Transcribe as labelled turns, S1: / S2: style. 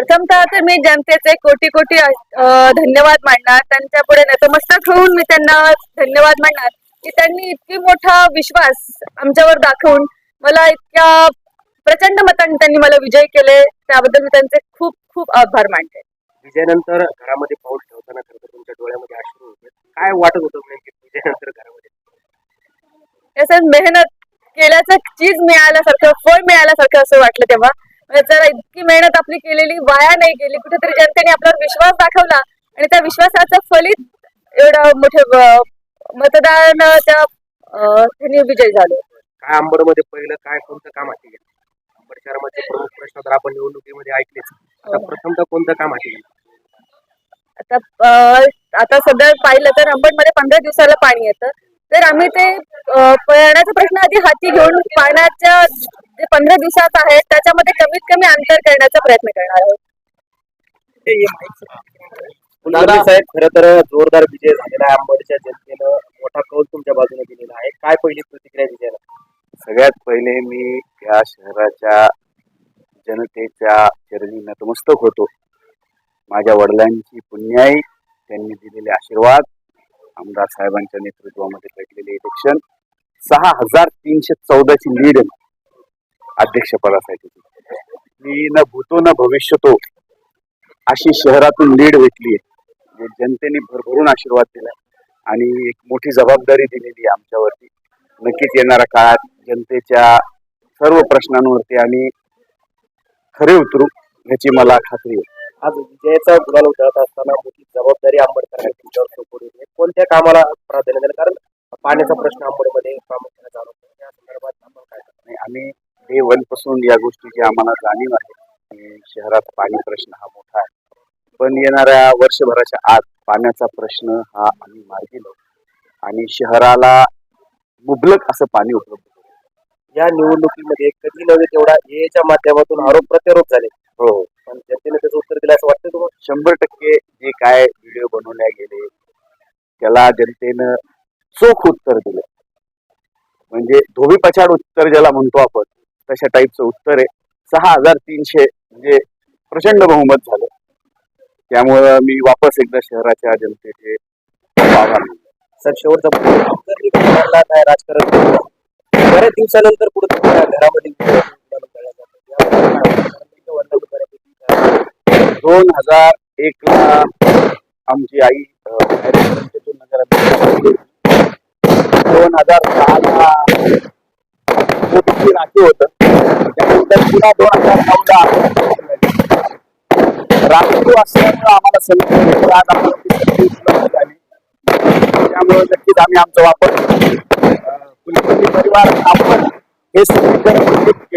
S1: प्रथमतः तर मी जनतेचे कोटी कोटी धन्यवाद मानणार. त्यांच्या पुढे नतमस्तक होऊन मी त्यांना धन्यवाद मानणार की त्यांनी इतकी मोठा विश्वास आमच्यावर दाखवून मला इतक्या प्रचंड मतांनी त्यांनी मला विजय केले. त्याबद्दल मी त्यांचे खूप खूप आभार मानते.
S2: विजयानंतर घरामध्ये पाऊल ठेवताना खरं तर तुमच्या डोळ्यामध्ये अश्रू होते. काय वाटत होतं नेमकी विजयानंतर घरामध्ये?
S1: असं मेहनत केल्याचं चीज मिळाल्यासारखं, फळ मिळाल्यासारखं असं वाटलं तेव्हा. म्हणजे जरा इतकी मेहनत आपली केलेली वाया नाही गेली. कुठेतरी जनतेने आपल्यावर विश्वास दाखवला आणि त्या विश्वासाचं फलित एवढं मोठे मतदानाच्या त्यांनी विजय झाले.
S2: काय अंबडमध्ये पहिलं काय कोणतं काम हाती गेलं? अंबड शहरामध्ये प्रमुख प्रश्न तर आपण निवडणुकीमध्ये ऐकलेच. आता प्रथमतः कोणतं काम हाती गेलं?
S1: आता सध्या पाहिलं तर अंबडमध्ये 15 दिवसाला पाणी येतं. तर आम्ही ते पाण्याचा प्रश्न आधी हाती घेऊन पाण्याच्या जे 15 दिवसात आहे त्याच्यामध्ये कमीत कमी अंतर करण्याचा प्रयत्न करणार आहोत.
S2: कुलकर्णी साहेब, खरं तर जोरदार विजय झालेला आहे. अंबडच्या जनतेनं मोठा कौल तुमच्या बाजूने दिलेला आहे. काय पहिली प्रतिक्रिया विजयाला?
S3: सगळ्यात पहिले मी या शहराच्या जनतेच्या चरणी नतमस्तक होतो. माझ्या वडिलांची पुण्याई, त्यांनी दिलेले आशीर्वाद, आमदार साहेबांच्या नेतृत्वामध्ये भेटलेले इलेक्शन, 6314 ची लीड अध्यक्षपदासाठी. मी न भूतो न भविष्यतो अशी शहरातून लीड भेटली आहे. जनतेने भरभरून आशीर्वाद दिला आणि एक मोठी जबाबदारी दिलेली आहे आमच्यावरती. नक्कीच येणाऱ्या काळात जनतेच्या सर्व प्रश्नांवरती आम्ही खरे उतरू याची मला खात्री आहे.
S2: आज विजयाचा गुलाल उधळत असताना मोठी जबाबदारी आंबडकरांनी तुमच्यावर सोपवली आहे. कोणत्या कामाला प्राधान्य दिलं? कारण पाण्याचा प्रश्न आंबडमध्ये प्रामुख्याने जाणवतो. या संदर्भात आपण काय करतो?
S3: आम्ही डे 1 पासून या गोष्टीची आम्हाला जाणीव आहे की शहरात पाणी प्रश्न हा मोठा आहे. पण येणाऱ्या वर्षभराच्या आत पाण्याचा प्रश्न हा आम्ही मार्गी लावू आणि शहराला मुबलक असं पाणी उपलब्ध करू.
S2: या निवडणुकीमध्ये कधी नव्हे तेवढा एच्या माध्यमातून आरोप प्रत्यारोप झाले.
S3: हो,
S2: पण जनतेने त्याचं उत्तर दिलं असं वाटतं तुम्हाला?
S3: 100% जे काय व्हिडिओ बनवले गेले त्याला जनतेनं चोख उत्तर दिलं. म्हणजे धोबी पछाड उत्तर ज्याला म्हणतो आपण, तशा टाईपचं उत्तर आहे. 6300 म्हणजे प्रचंड बहुमत झालं. त्यामुळं मी वापस एकदा शहराच्या जनतेचे आभार मानतो.
S2: सर, शेवटचा काय राजकारण बऱ्याच दिवसानंतर पुढे घरामध्ये
S3: 2001 ला आमची आई 2006 ला मोठी राखी होत. त्यानंतर पुन्हा 2009 ला राखीव असल्यामुळे आम्हाला संधी उपलब्ध झाली. त्यामुळे नक्कीच आम्ही आमचा वापर कुलकर्णी परिवार आपण हे समीकरण केलं.